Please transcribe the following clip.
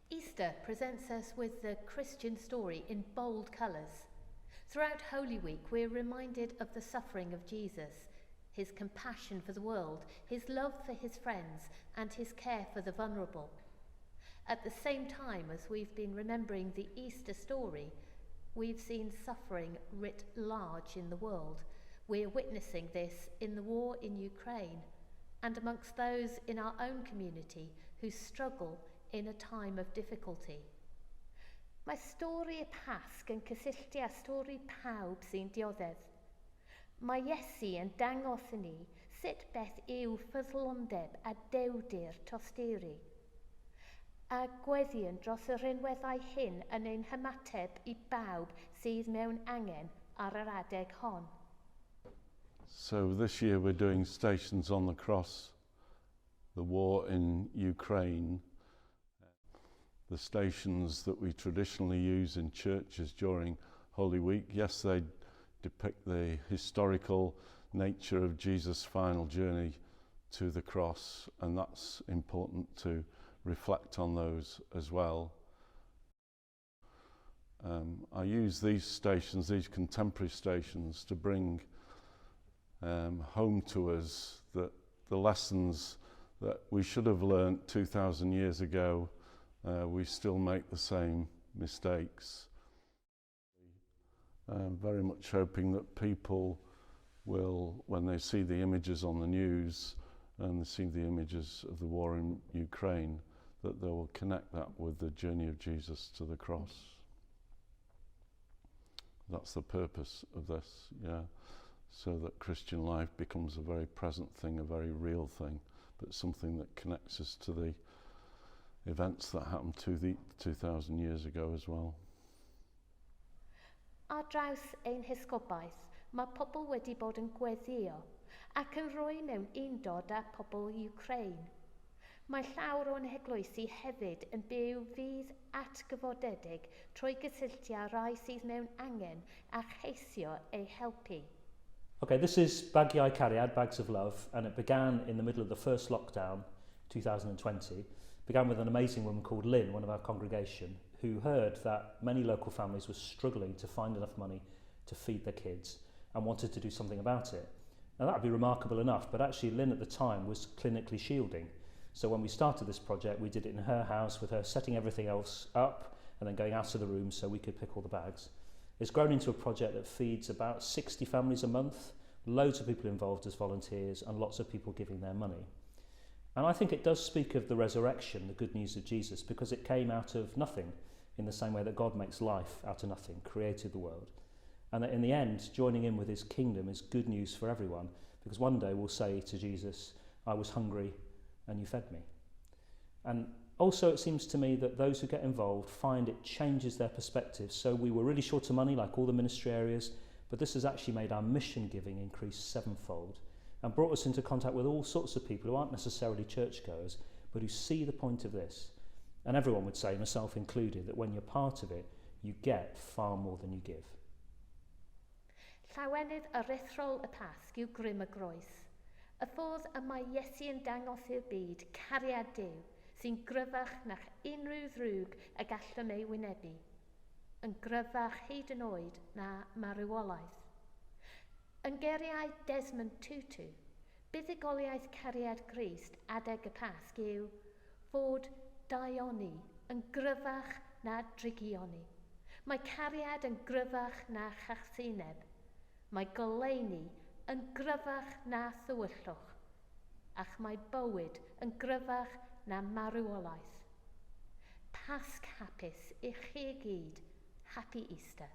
Easter presents us with the Christian story in bold colours. Throughout Holy Week, we're reminded of the suffering of Jesus, his compassion for the world, his love for his friends, and his care for the vulnerable. At the same time as we've been remembering the Easter story, we've seen suffering writ large in the world. We're witnessing this in the war in Ukraine and amongst those in our own community who struggle in a time of difficulty. Mae stori y Pasg yn cysylltu â stori pawb sy'n dioddef. Mae Iesu yn dangos i ni sut beth yw ffyddlondeb a dewdir tosteri. A gweddion dros yr rinweddau hyn yn ein hymateb i bawb sydd mewn angen ar yr adeg hon. So this year we're doing Stations on the Cross, the war in Ukraine. The stations that we traditionally use in churches during Holy Week, yes, they depict the historical nature of Jesus' final journey to the cross, and that's important to reflect on those as well. I use these stations, these contemporary stations, to bring home to us that the lessons that we should have learnt 2,000 years ago, we still make the same mistakes. Very much hoping that people will, when they see the images on the news and they see the images of the war in Ukraine, that they will connect that with the journey of Jesus to the cross. That's the purpose of this, yeah. So that Christian life becomes a very present thing, a very real thing, but something that connects us to the events that happened 2,000 years ago as well. Ar draws ein hysgobaeth, mae pobl wedi bod yn gweddio ac yn rhoi mewn undod â pobl Ukraine. Mae llawer o'n heglwysi hefyd yn byw fydd atgyfodedig trwy gysylltu â rai sydd mewn angen a cheisio ei helpu. Okay, this is Bagiau Cariad, Bags of Love, and it began in the middle of the first lockdown, 2020. Began with an amazing woman called Lynn, one of our congregation, who heard that many local families were struggling to find enough money to feed their kids and wanted to do something about it. Now that would be remarkable enough, but actually Lynn at the time was clinically shielding. So when we started this project, we did it in her house with her setting everything else up and then going out of the room so we could pick all the bags. It's grown into a project that feeds about 60 families a month, loads of people involved as volunteers and lots of people giving their money. And I think it does speak of the resurrection, the good news of Jesus, because it came out of nothing in the same way that God makes life out of nothing, created the world. And that in the end, joining in with his kingdom is good news for everyone, because one day we'll say to Jesus, I was hungry and you fed me. And also it seems to me that those who get involved find it changes their perspective. So we were really short of money, like all the ministry areas, but this has actually made our mission giving increase sevenfold and brought us into contact with all sorts of people who aren't necessarily churchgoers, but who see the point of this. And everyone would say, myself included, that when you're part of it, you get far more than you give. Llawenydd aruthrol y Pasg yw grym y groes. Y ffordd y mae Iesu yn dangos i'r byd cariad Duw, sy'n gryfach nach unrhyw ddrwg y gallwn ei wynebu, yn gryfach hyd yn oed na marwolaeth. Yn geriau Desmond Tutu, buddugoliaeth cariad Crist adeg y Pasg yw fod daioni yn gryfach na drigioni. Mae cariad yn gryfach na chachsineb. Mae goleuni yn gryfach na thywyllwch, ac mae bywyd yn gryfach na marwolaeth. Pasg hapus i chi gyd. Happy Easter.